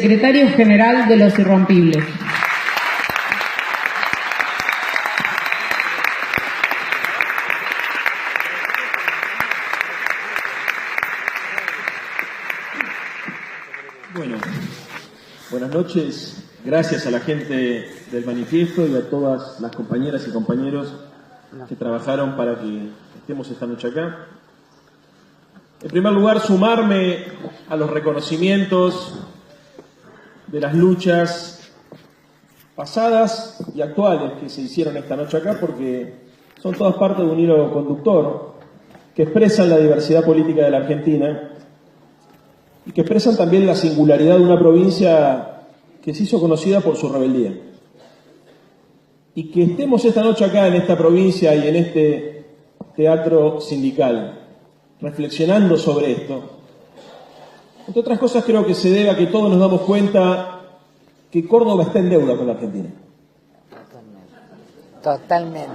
Secretario General de los Irrompibles. Bueno, buenas noches. Gracias a la gente del manifiesto y a todas las compañeras y compañeros que trabajaron para que estemos esta noche acá. En primer lugar, sumarme a los reconocimientos de las luchas pasadas y actuales que se hicieron esta noche acá, porque son todas parte de un hilo conductor que expresan la diversidad política de la Argentina y que expresan también la singularidad de una provincia que se hizo conocida por su rebeldía. Y que estemos esta noche acá en esta provincia y en este teatro sindical reflexionando sobre esto, entre otras cosas creo que se debe a que todos nos damos cuenta que Córdoba está en deuda con la Argentina. Totalmente.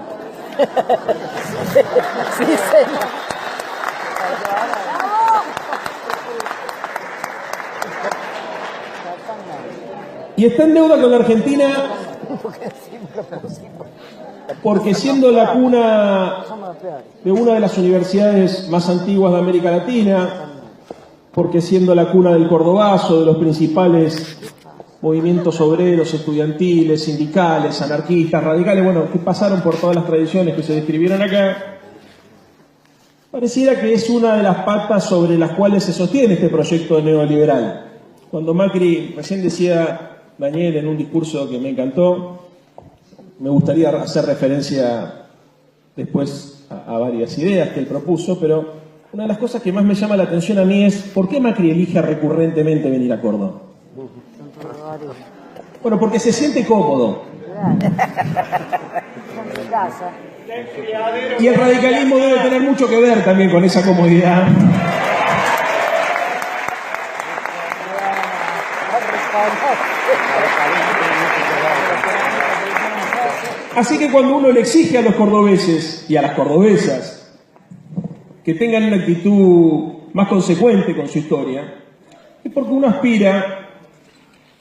Sí, señor. Y está en deuda con la Argentina porque siendo la cuna de una de las universidades más antiguas de América Latina, porque siendo la cuna del cordobazo, de los principales movimientos obreros, estudiantiles, sindicales, anarquistas, radicales, bueno, que pasaron por todas las tradiciones que se describieron acá, pareciera que es una de las patas sobre las cuales se sostiene este proyecto neoliberal. Cuando Macri, recién decía Daniel en un discurso que me encantó, me gustaría hacer referencia después a varias ideas que él propuso, pero una de las cosas que más me llama la atención a mí es ¿por qué Macri elige recurrentemente venir a Córdoba? Bueno, porque se siente cómodo. Y el radicalismo debe tener mucho que ver también con esa comodidad. Así que cuando uno le exige a los cordobeses y a las cordobesas que tengan una actitud más consecuente con su historia, es porque uno aspira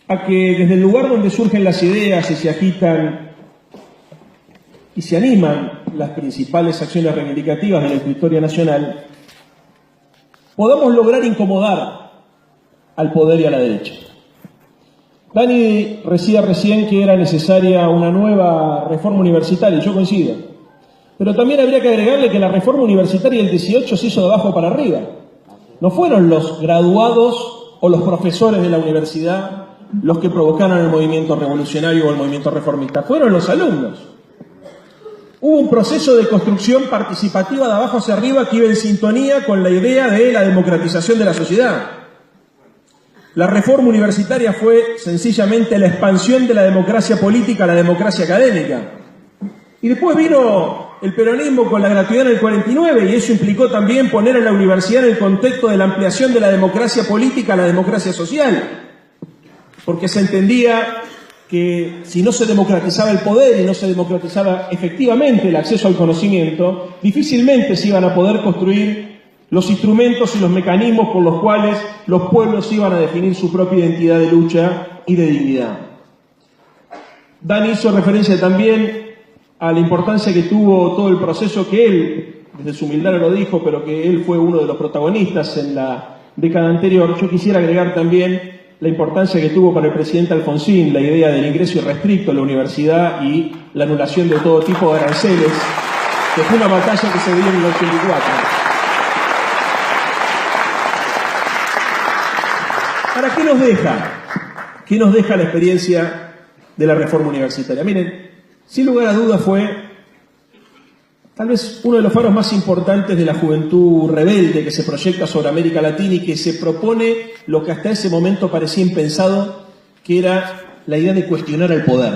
a que desde el lugar donde surgen las ideas y se agitan y se animan las principales acciones reivindicativas de la historia nacional, podamos lograr incomodar al poder y a la derecha. Dani decía recién que era necesaria una nueva reforma universitaria, y yo coincido. Pero también habría que agregarle que la reforma universitaria del 18 se hizo de abajo para arriba. No fueron los graduados o los profesores de la universidad los que provocaron el movimiento revolucionario o el movimiento reformista, fueron los alumnos. Hubo un proceso de construcción participativa de abajo hacia arriba que iba en sintonía con la idea de la democratización de la sociedad. La reforma universitaria fue sencillamente la expansión de la democracia política a la democracia académica. Y después vino el peronismo con la gratuidad en el 49 y eso implicó también poner a la universidad en el contexto de la ampliación de la democracia política a la democracia social. Porque se entendía que si no se democratizaba el poder y no se democratizaba efectivamente el acceso al conocimiento, difícilmente se iban a poder construir los instrumentos y los mecanismos por los cuales los pueblos iban a definir su propia identidad de lucha y de dignidad. Dani hizo referencia también a la importancia que tuvo todo el proceso que él, desde su humildad lo dijo, pero que él fue uno de los protagonistas en la década anterior. Yo quisiera agregar también la importancia que tuvo para el presidente Alfonsín la idea del ingreso irrestricto a la universidad y la anulación de todo tipo de aranceles, que fue una batalla que se dio en el 84. ¿Para qué nos deja? ¿Qué nos deja la experiencia de la reforma universitaria? Miren, sin lugar a dudas fue tal vez uno de los faros más importantes de la juventud rebelde que se proyecta sobre América Latina y que se propone lo que hasta ese momento parecía impensado, que era la idea de cuestionar el poder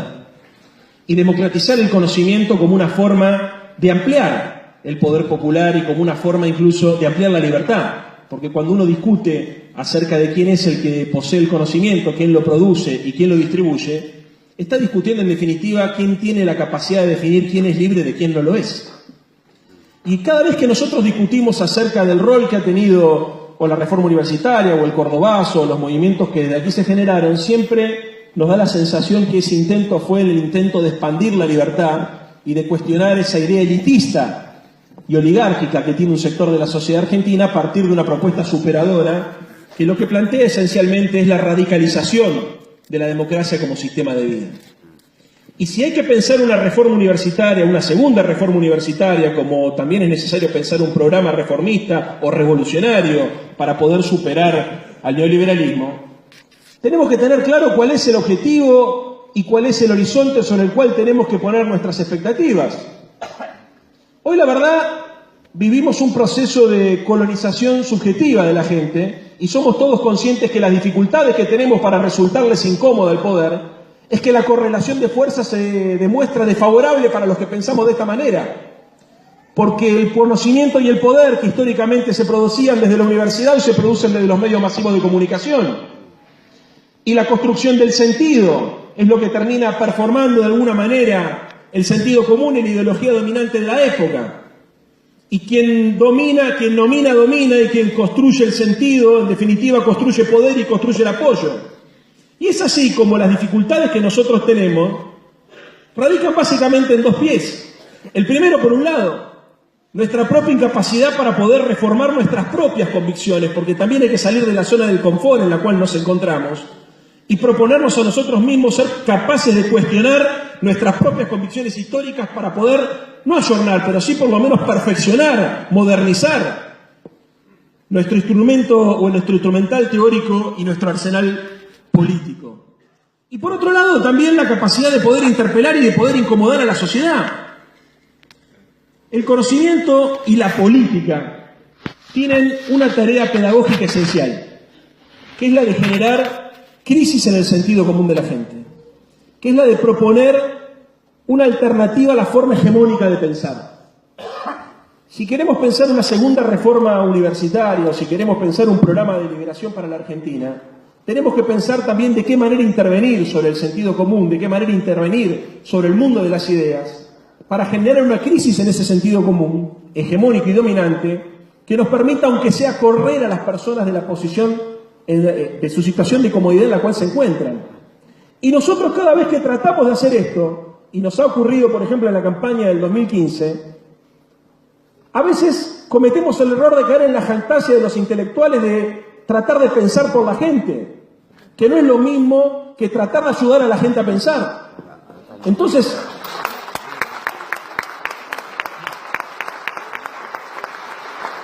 y democratizar el conocimiento como una forma de ampliar el poder popular y como una forma incluso de ampliar la libertad. Porque cuando uno discute acerca de quién es el que posee el conocimiento, quién lo produce y quién lo distribuye, está discutiendo en definitiva quién tiene la capacidad de definir quién es libre de quién no lo es. Y cada vez que nosotros discutimos acerca del rol que ha tenido o la reforma universitaria, o el cordobazo, o los movimientos que desde aquí se generaron, siempre nos da la sensación que ese intento fue el intento de expandir la libertad y de cuestionar esa idea elitista y oligárquica que tiene un sector de la sociedad argentina a partir de una propuesta superadora que lo que plantea esencialmente es la radicalización de la democracia como sistema de vida. Y si hay que pensar una reforma universitaria, una segunda reforma universitaria, como también es necesario pensar un programa reformista o revolucionario para poder superar al neoliberalismo, tenemos que tener claro cuál es el objetivo y cuál es el horizonte sobre el cual tenemos que poner nuestras expectativas. Hoy, la verdad, vivimos un proceso de colonización subjetiva de la gente y somos todos conscientes que las dificultades que tenemos para resultarles incómoda al poder es que la correlación de fuerzas se demuestra desfavorable para los que pensamos de esta manera. Porque el conocimiento y el poder que históricamente se producían desde la universidad hoy se producen desde los medios masivos de comunicación. Y la construcción del sentido es lo que termina performando de alguna manera el sentido común y la ideología dominante de la época. Y quien nomina, domina, y quien construye el sentido, en definitiva, construye poder y construye el apoyo. Y es así como las dificultades que nosotros tenemos radican básicamente en dos pies. El primero, por un lado, nuestra propia incapacidad para poder reformar nuestras propias convicciones, porque también hay que salir de la zona del confort en la cual nos encontramos y proponernos a nosotros mismos ser capaces de cuestionar nuestras propias convicciones históricas para poder, no ayornar, pero sí por lo menos perfeccionar, modernizar nuestro instrumento o nuestro instrumental teórico y nuestro arsenal político. Y por otro lado, también la capacidad de poder interpelar y de poder incomodar a la sociedad. El conocimiento y la política tienen una tarea pedagógica esencial, que es la de generar crisis en el sentido común de la gente, que es la de proponer una alternativa a la forma hegemónica de pensar. Si queremos pensar una segunda reforma universitaria o si queremos pensar un programa de liberación para la Argentina, tenemos que pensar también de qué manera intervenir sobre el sentido común, de qué manera intervenir sobre el mundo de las ideas, para generar una crisis en ese sentido común, hegemónico y dominante, que nos permita, aunque sea, correr a las personas de la posición, de su situación de comodidad en la cual se encuentran. Y nosotros cada vez que tratamos de hacer esto, y nos ha ocurrido, por ejemplo, en la campaña del 2015, a veces cometemos el error de caer en la jactancia de los intelectuales de tratar de pensar por la gente, que no es lo mismo que tratar de ayudar a la gente a pensar. Entonces,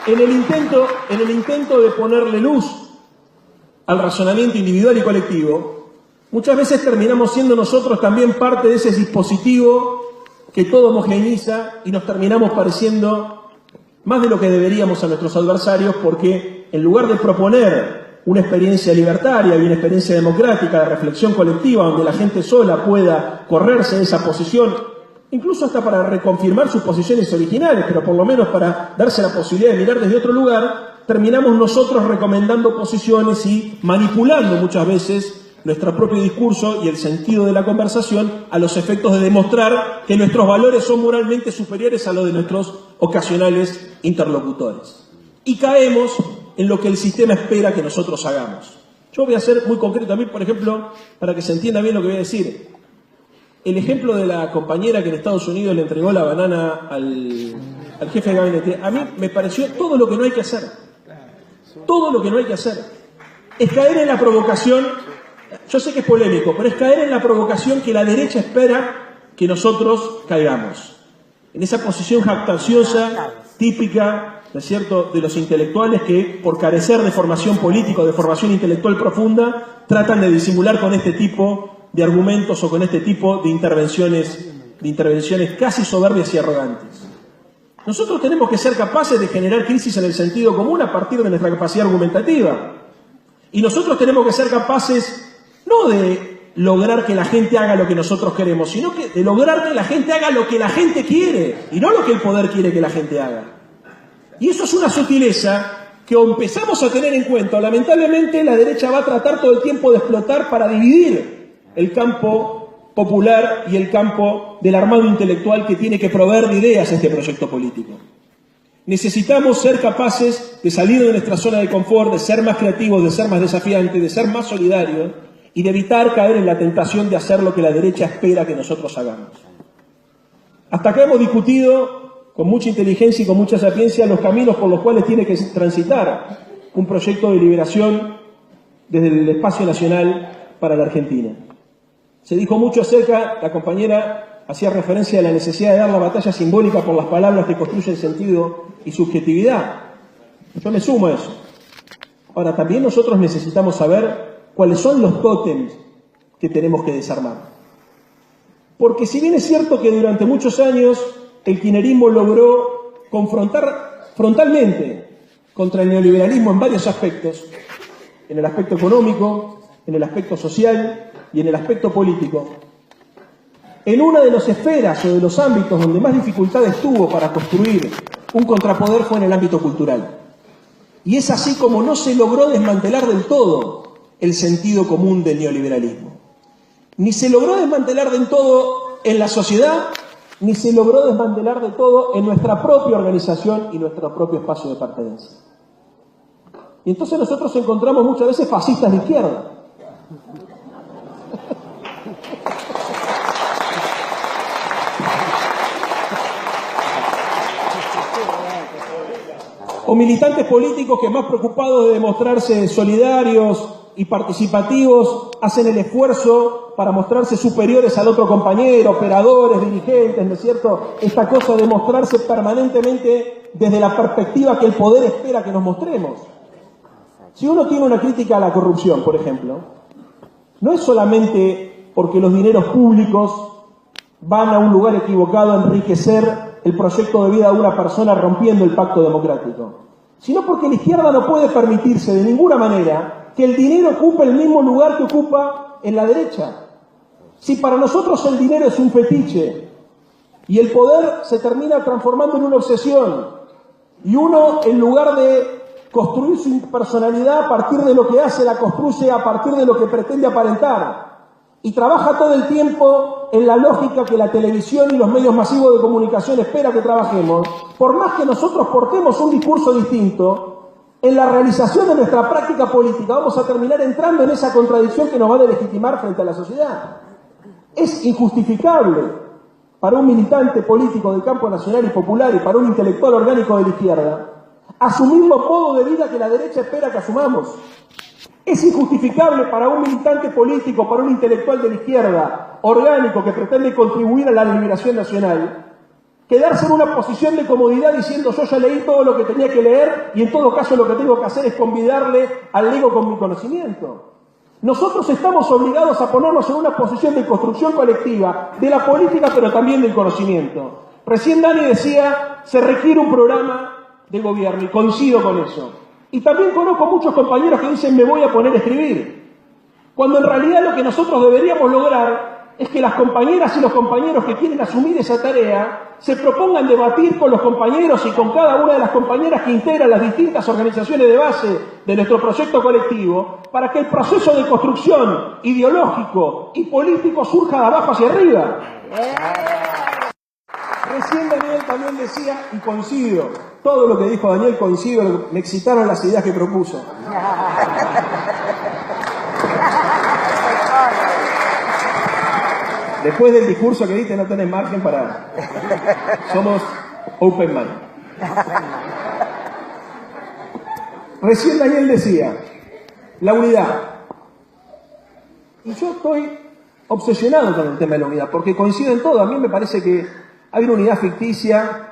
en el intento de ponerle luz al razonamiento individual y colectivo, muchas veces terminamos siendo nosotros también parte de ese dispositivo que todo homogeneiza y nos terminamos pareciendo más de lo que deberíamos a nuestros adversarios, porque en lugar de proponer una experiencia libertaria y una experiencia democrática de reflexión colectiva donde la gente sola pueda correrse de esa posición, incluso hasta para reconfirmar sus posiciones originales, pero por lo menos para darse la posibilidad de mirar desde otro lugar, terminamos nosotros recomendando posiciones y manipulando muchas veces nuestro propio discurso y el sentido de la conversación a los efectos de demostrar que nuestros valores son moralmente superiores a los de nuestros ocasionales interlocutores. Y caemos en lo que el sistema espera que nosotros hagamos. Yo voy a ser muy concreto también, por ejemplo, para que se entienda bien lo que voy a decir. El ejemplo de la compañera que en Estados Unidos le entregó la banana al jefe de gabinete, a mí me pareció todo lo que no hay que hacer. Todo lo que no hay que hacer. Es caer en la provocación, yo sé que es polémico, pero es caer en la provocación que la derecha espera que nosotros caigamos. En esa posición jactanciosa, típica, ¿no es cierto?, de los intelectuales que, por carecer de formación política o de formación intelectual profunda, tratan de disimular con este tipo de argumentos o con este tipo de intervenciones casi soberbias y arrogantes. Nosotros tenemos que ser capaces de generar crisis en el sentido común a partir de nuestra capacidad argumentativa. Y nosotros tenemos que ser capaces no de lograr que la gente haga lo que nosotros queremos, sino que de lograr que la gente haga lo que la gente quiere y no lo que el poder quiere que la gente haga. Y eso es una sutileza que o empezamos a tener en cuenta, o lamentablemente la derecha va a tratar todo el tiempo de explotar para dividir el campo popular y el campo del armado intelectual que tiene que proveer de ideas a este proyecto político. Necesitamos ser capaces de salir de nuestra zona de confort, de ser más creativos, de ser más desafiantes, de ser más solidarios y de evitar caer en la tentación de hacer lo que la derecha espera que nosotros hagamos. Hasta acá hemos discutido con mucha inteligencia y con mucha sapiencia los caminos por los cuales tiene que transitar un proyecto de liberación desde el espacio nacional para la Argentina. Se dijo mucho acerca, la compañera hacía referencia a la necesidad de dar la batalla simbólica por las palabras que construyen sentido y subjetividad. Yo me sumo a eso. Ahora, también nosotros necesitamos saber cuáles son los tótems que tenemos que desarmar. Porque si bien es cierto que durante muchos años el kirchnerismo logró confrontar frontalmente contra el neoliberalismo en varios aspectos, en el aspecto económico, en el aspecto social y en el aspecto político, en una de las esferas o de los ámbitos donde más dificultades tuvo para construir un contrapoder fue en el ámbito cultural. Y es así como no se logró desmantelar del todo el sentido común del neoliberalismo. Ni se logró desmantelar del todo en la sociedad, ni se logró desmantelar del todo en nuestra propia organización y nuestro propio espacio de pertenencia. Y entonces nosotros encontramos muchas veces fascistas de izquierda. O militantes políticos que, más preocupados de demostrarse solidarios y participativos, hacen el esfuerzo para mostrarse superiores al otro compañero, operadores, dirigentes, ¿no es cierto? Esta cosa de mostrarse permanentemente desde la perspectiva que el poder espera que nos mostremos. Si uno tiene una crítica a la corrupción, por ejemplo, no es solamente porque los dineros públicos van a un lugar equivocado a enriquecer el proyecto de vida de una persona rompiendo el pacto democrático, sino porque la izquierda no puede permitirse de ninguna manera que el dinero ocupe el mismo lugar que ocupa en la derecha. Si para nosotros el dinero es un fetiche y el poder se termina transformando en una obsesión y uno, en lugar de construir su personalidad a partir de lo que hace, la construye a partir de lo que pretende aparentar y trabaja todo el tiempo en la lógica que la televisión y los medios masivos de comunicación espera que trabajemos, por más que nosotros portemos un discurso distinto, en la realización de nuestra práctica política vamos a terminar entrando en esa contradicción que nos va a delegitimar frente a la sociedad. Es injustificable para un militante político del campo nacional y popular y para un intelectual orgánico de la izquierda asumir los modos de vida que la derecha espera que asumamos. Es injustificable para un militante político, para un intelectual de la izquierda orgánico que pretende contribuir a la liberación nacional, quedarse en una posición de comodidad diciendo yo ya leí todo lo que tenía que leer y en todo caso lo que tengo que hacer es convidarle al ego con mi conocimiento. Nosotros estamos obligados a ponernos en una posición de construcción colectiva de la política pero también del conocimiento. Recién Dani decía, se requiere un programa de gobierno y coincido con eso. Y también conozco muchos compañeros que dicen me voy a poner a escribir, cuando en realidad lo que nosotros deberíamos lograr es que las compañeras y los compañeros que quieren asumir esa tarea se propongan debatir con los compañeros y con cada una de las compañeras que integran las distintas organizaciones de base de nuestro proyecto colectivo para que el proceso de construcción ideológico y político surja de abajo hacia arriba. Recién Daniel también decía, y coincido, todo lo que dijo Daniel coincido, me excitaron las ideas que propuso. Después del discurso que diste no tenés margen para... Somos open mind. Recién Daniel decía, la unidad. Y yo estoy obsesionado con el tema de la unidad, porque coincido en todo. A mí me parece que hay una unidad ficticia,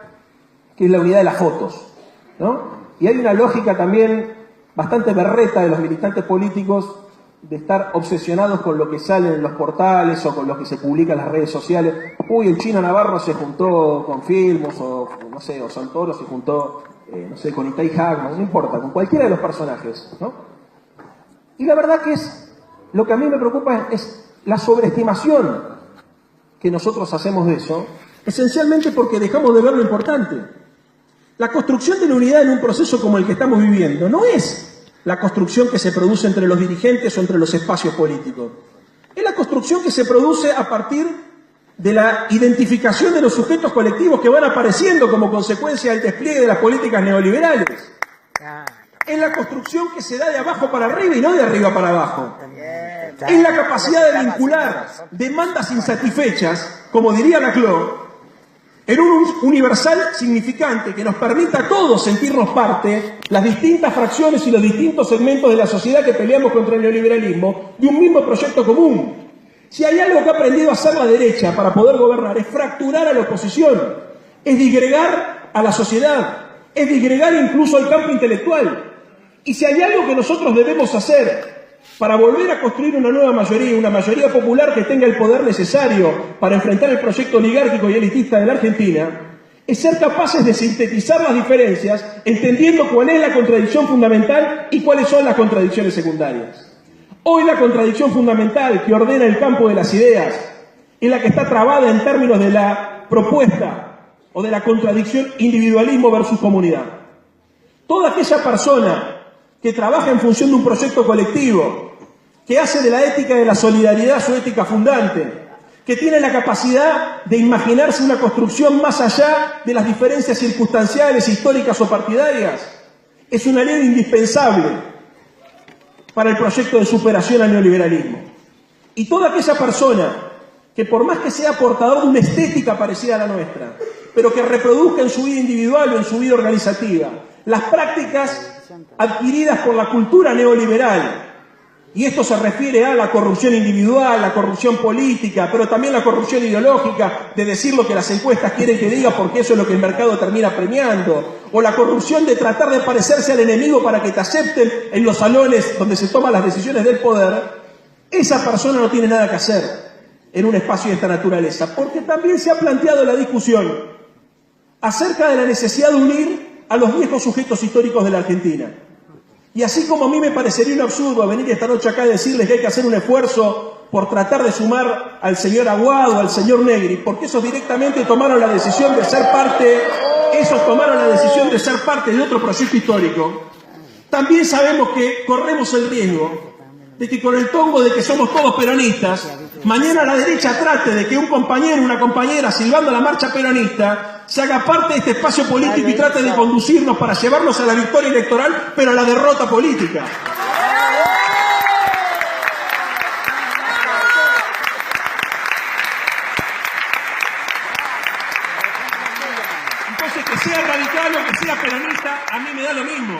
que es la unidad de las fotos, ¿no? Y hay una lógica también bastante berreta de los militantes políticos de estar obsesionados con lo que sale en los portales o con lo que se publica en las redes sociales. Uy, el Chino Navarro se juntó con Filmus, o no sé, o Santoro se juntó, no sé, con Itai Hagman, no importa, con cualquiera de los personajes, ¿no? Y la verdad que lo que a mí me preocupa es la sobreestimación que nosotros hacemos de eso, esencialmente porque dejamos de ver lo importante. La construcción de la unidad en un proceso como el que estamos viviendo no es la construcción que se produce entre los dirigentes o entre los espacios políticos. Es la construcción que se produce a partir de la identificación de los sujetos colectivos que van apareciendo como consecuencia del despliegue de las políticas neoliberales. Es la construcción que se da de abajo para arriba y no de arriba para abajo. Es la capacidad de vincular demandas insatisfechas, como diría Laclau, en un universal significante que nos permita a todos sentirnos parte, las distintas fracciones y los distintos segmentos de la sociedad que peleamos contra el neoliberalismo, de un mismo proyecto común. Si hay algo que ha aprendido a hacer la derecha para poder gobernar, es fracturar a la oposición, es disgregar a la sociedad, es disgregar incluso al campo intelectual. Y si hay algo que nosotros debemos hacer para volver a construir una nueva mayoría, una mayoría popular que tenga el poder necesario para enfrentar el proyecto oligárquico y elitista de la Argentina, es ser capaces de sintetizar las diferencias, entendiendo cuál es la contradicción fundamental y cuáles son las contradicciones secundarias. Hoy la contradicción fundamental que ordena el campo de las ideas es la que está trabada en términos de la propuesta o de la contradicción individualismo versus comunidad. Toda aquella persona que trabaja en función de un proyecto colectivo, que hace de la ética de la solidaridad su ética fundante, que tiene la capacidad de imaginarse una construcción más allá de las diferencias circunstanciales, históricas o partidarias, es una ley indispensable para el proyecto de superación al neoliberalismo. Y toda aquella persona que, por más que sea portador de una estética parecida a la nuestra, pero que reproduzca en su vida individual o en su vida organizativa las prácticas adquiridas por la cultura neoliberal, y esto se refiere a la corrupción individual, la corrupción política, pero también la corrupción ideológica, de decir lo que las encuestas quieren que diga porque eso es lo que el mercado termina premiando, o la corrupción de tratar de parecerse al enemigo para que te acepten en los salones donde se toman las decisiones del poder. Esa persona no tiene nada que hacer en un espacio de esta naturaleza, porque también se ha planteado la discusión acerca de la necesidad de unir a los viejos sujetos históricos de la Argentina. Y así como a mí me parecería un absurdo venir esta noche acá y decirles que hay que hacer un esfuerzo por tratar de sumar al señor Aguado, al señor Negri, porque esos directamente tomaron la decisión de ser parte, de otro proyecto histórico, también sabemos que corremos el riesgo de que con el tongo de que somos todos peronistas, mañana la derecha trate de que un compañero o una compañera silbando la marcha peronista se haga parte de este espacio político y trate de conducirnos para llevarnos a la victoria electoral, pero a la derrota política. Entonces, que sea radical o que sea peronista, a mí me da lo mismo.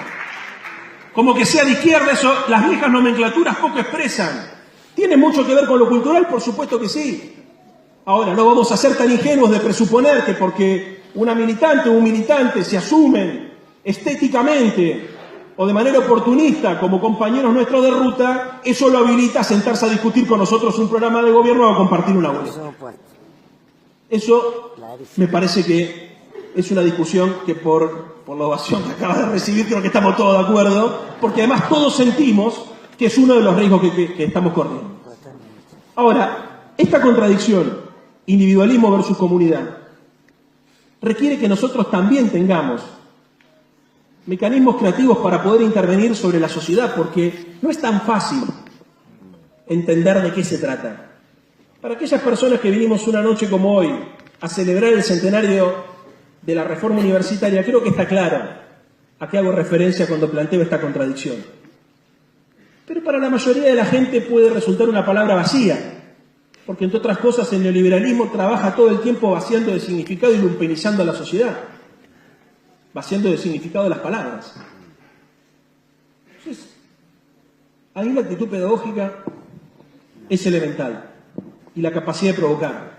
Como que sea de izquierda, eso las viejas nomenclaturas poco expresan. ¿Tiene mucho que ver con lo cultural? Por supuesto que sí. Ahora, no vamos a ser tan ingenuos de presuponer que porque una militante o un militante se asumen estéticamente o de manera oportunista como compañeros nuestros de ruta, eso lo habilita a sentarse a discutir con nosotros un programa de gobierno o a compartir una web. Eso me parece que es una discusión que por la ovación que acaba de recibir creo que estamos todos de acuerdo, porque además todos sentimos que es uno de los riesgos que estamos corriendo. Ahora, esta contradicción, individualismo versus comunidad, requiere que nosotros también tengamos mecanismos creativos para poder intervenir sobre la sociedad, porque no es tan fácil entender de qué se trata. Para aquellas personas que vinimos una noche como hoy a celebrar el centenario de la reforma universitaria, creo que está claro a qué hago referencia cuando planteo esta contradicción. Pero para la mayoría de la gente puede resultar una palabra vacía, porque entre otras cosas el neoliberalismo trabaja todo el tiempo vaciando de significado y lumpenizando a la sociedad, vaciando de significado las palabras. Entonces, ahí la actitud pedagógica es elemental y la capacidad de provocar.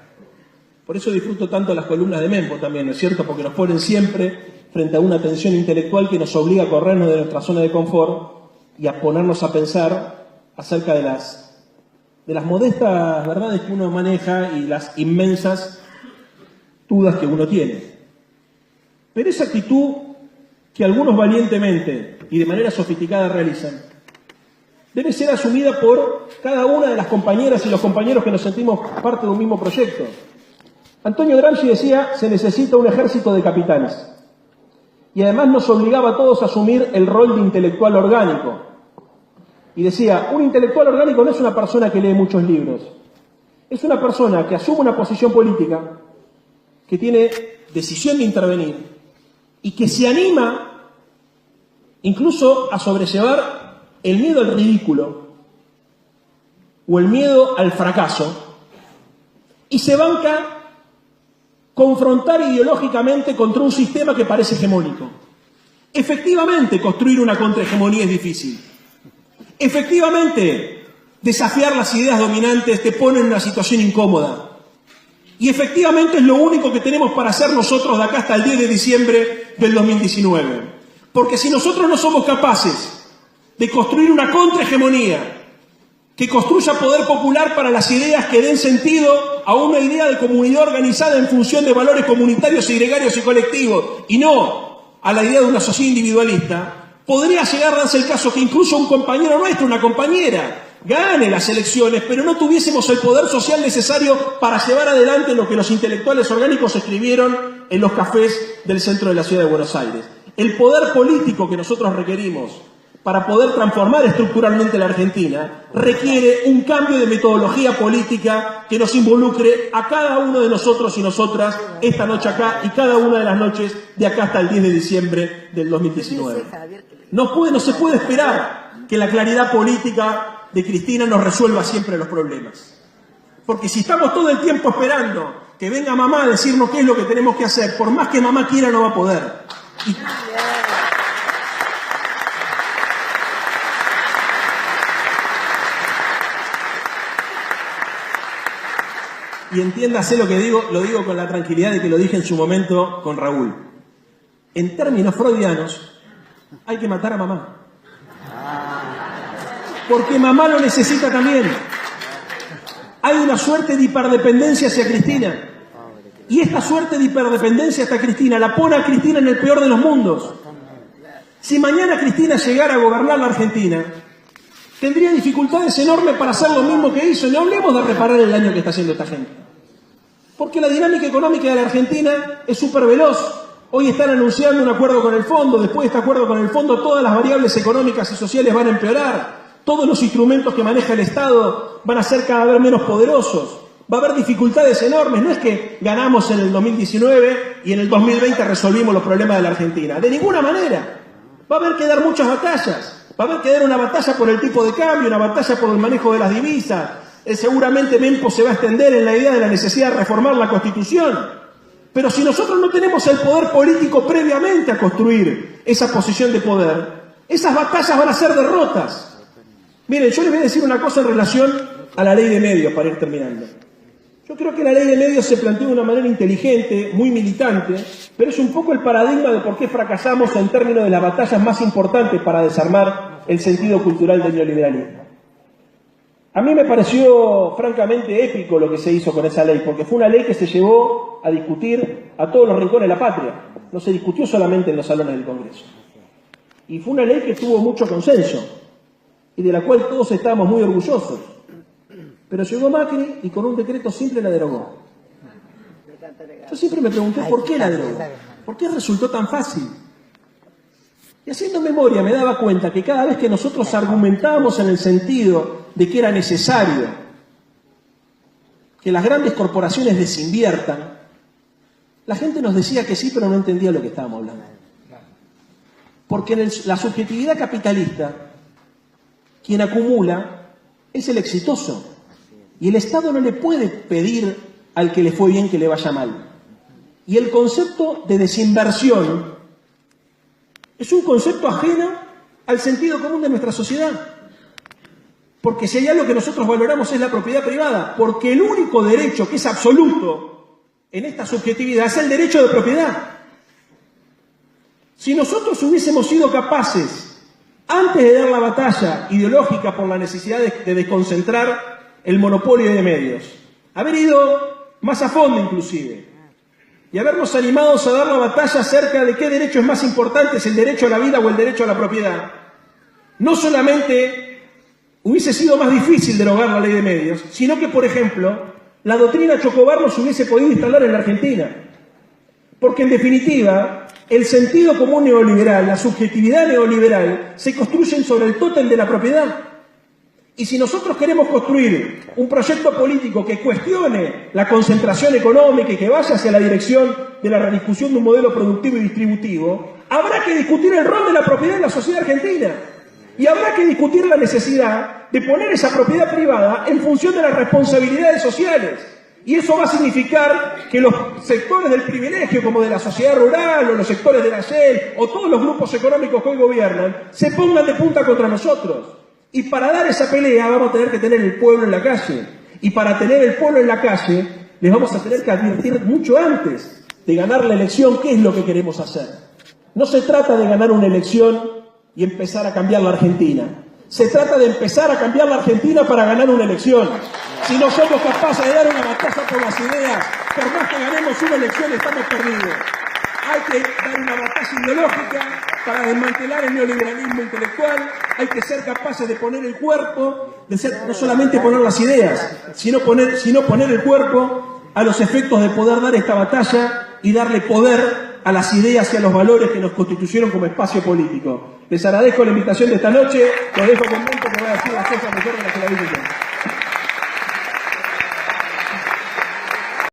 Por eso disfruto tanto las columnas de Mempo también, ¿no es cierto? Porque nos ponen siempre frente a una tensión intelectual que nos obliga a corrernos de nuestra zona de confort y a ponernos a pensar acerca de las modestas verdades que uno maneja y las inmensas dudas que uno tiene. Pero esa actitud que algunos valientemente y de manera sofisticada realizan, debe ser asumida por cada una de las compañeras y los compañeros que nos sentimos parte de un mismo proyecto. Antonio Gramsci decía, se necesita un ejército de capitanes. Y además nos obligaba a todos a asumir el rol de intelectual orgánico. Y decía, un intelectual orgánico no es una persona que lee muchos libros. es una persona que asume una posición política, que tiene decisión de intervenir y que se anima incluso a sobrellevar el miedo al ridículo o el miedo al fracaso y se banca confrontar ideológicamente contra un sistema que parece hegemónico. Efectivamente, construir una contrahegemonía es difícil. Efectivamente, desafiar las ideas dominantes te pone en una situación incómoda. Y efectivamente es lo único que tenemos para hacer nosotros de acá hasta el 10 de diciembre del 2019. Porque si nosotros no somos capaces de construir una contrahegemonía que construya poder popular para las ideas que den sentido a una idea de comunidad organizada en función de valores comunitarios y gregarios y colectivos, y no a la idea de una sociedad individualista, podría llegar a darse el caso que incluso un compañero nuestro, una compañera, gane las elecciones, pero no tuviésemos el poder social necesario para llevar adelante lo que los intelectuales orgánicos escribieron en los cafés del centro de la ciudad de Buenos Aires. El poder político que nosotros requerimos para poder transformar estructuralmente la Argentina requiere un cambio de metodología política que nos involucre a cada uno de nosotros y nosotras esta noche acá y cada una de las noches de acá hasta el 10 de diciembre del 2019. No se puede esperar que la claridad política de Cristina nos resuelva siempre los problemas. Porque si estamos todo el tiempo esperando que venga mamá a decirnos qué es lo que tenemos que hacer, por más que mamá quiera no va a poder. Y entiéndase lo que digo, lo digo con la tranquilidad de que lo dije en su momento con Raúl. En términos freudianos, hay que matar a mamá. Porque mamá lo necesita también. Hay una suerte de hiperdependencia hacia Cristina. Y esta suerte de hiperdependencia hacia Cristina la pone a Cristina en el peor de los mundos. Si mañana Cristina llegara a gobernar la Argentina, tendría dificultades enormes para hacer lo mismo que hizo. No hablemos de reparar el daño que está haciendo esta gente. Porque la dinámica económica de la Argentina es súper veloz. Hoy están anunciando un acuerdo con el fondo. Después de este acuerdo con el fondo, todas las variables económicas y sociales van a empeorar. Todos los instrumentos que maneja el Estado van a ser cada vez menos poderosos. Va a haber dificultades enormes. No es que ganamos en el 2019 y en el 2020 resolvimos los problemas de la Argentina. De ninguna manera. Va a haber que dar muchas batallas. Va a haber que dar una batalla por el tipo de cambio, una batalla por el manejo de las divisas. Seguramente Mempo se va a extender en la idea de la necesidad de reformar la Constitución. Pero si nosotros no tenemos el poder político previamente a construir esa posición de poder, esas batallas van a ser derrotas. Miren, yo les voy a decir una cosa en relación a la ley de medios, para ir terminando. Yo creo que la ley de medios se planteó de una manera inteligente, muy militante, pero es un poco el paradigma de por qué fracasamos en términos de las batallas más importantes para desarmar el sentido cultural del neoliberalismo. A mí me pareció francamente épico lo que se hizo con esa ley, porque fue una ley que se llevó a discutir a todos los rincones de la patria. No se discutió solamente en los salones del Congreso. Y fue una ley que tuvo mucho consenso y de la cual todos estábamos muy orgullosos. Pero llegó Macri y con un decreto simple la derogó. Yo siempre me pregunté por qué la derogó. ¿Por qué resultó tan fácil? Y haciendo memoria me daba cuenta que cada vez que nosotros argumentábamos en el sentido de que era necesario que las grandes corporaciones desinviertan, la gente nos decía que sí, pero no entendía lo que estábamos hablando. Porque en la subjetividad capitalista, quien acumula es el exitoso. Y el Estado no le puede pedir al que le fue bien que le vaya mal. Y el concepto de desinversión es un concepto ajeno al sentido común de nuestra sociedad. Porque si hay algo que nosotros valoramos es la propiedad privada. Porque el único derecho que es absoluto en esta subjetividad es el derecho de propiedad. Si nosotros hubiésemos sido capaces, antes de dar la batalla ideológica por la necesidad de desconcentrar el monopolio de medios, haber ido más a fondo inclusive, y habernos animados a dar la batalla acerca de qué derecho es más importante, si el derecho a la vida o el derecho a la propiedad, no solamente hubiese sido más difícil derogar la ley de medios, sino que, por ejemplo, la doctrina Chocobar no se hubiese podido instalar en la Argentina. Porque, en definitiva, el sentido común neoliberal, la subjetividad neoliberal, se construyen sobre el tótem de la propiedad. Y si nosotros queremos construir un proyecto político que cuestione la concentración económica y que vaya hacia la dirección de la rediscusión de un modelo productivo y distributivo, habrá que discutir el rol de la propiedad en la sociedad argentina. Y habrá que discutir la necesidad de poner esa propiedad privada en función de las responsabilidades sociales. Y eso va a significar que los sectores del privilegio, como de la sociedad rural, o los sectores de la Shell, o todos los grupos económicos que hoy gobiernan, se pongan de punta contra nosotros. Y para dar esa pelea vamos a tener que tener el pueblo en la calle. Y para tener el pueblo en la calle, les vamos a tener que advertir mucho antes de ganar la elección qué es lo que queremos hacer. No se trata de ganar una elección y empezar a cambiar la Argentina. Se trata de empezar a cambiar la Argentina para ganar una elección. Si no somos capaces de dar una batalla por las ideas, por más que ganemos una elección, estamos perdidos. Hay que dar una batalla ideológica para desmantelar el neoliberalismo intelectual. Hay que ser capaces de poner el cuerpo, no solamente poner las ideas, sino poner el cuerpo a los efectos de poder dar esta batalla y darle poder a las ideas y a los valores que nos constituyeron como espacio político. Les agradezco la invitación de esta noche, los dejo con que voy a decir las cosas mejor de las que la vi yo.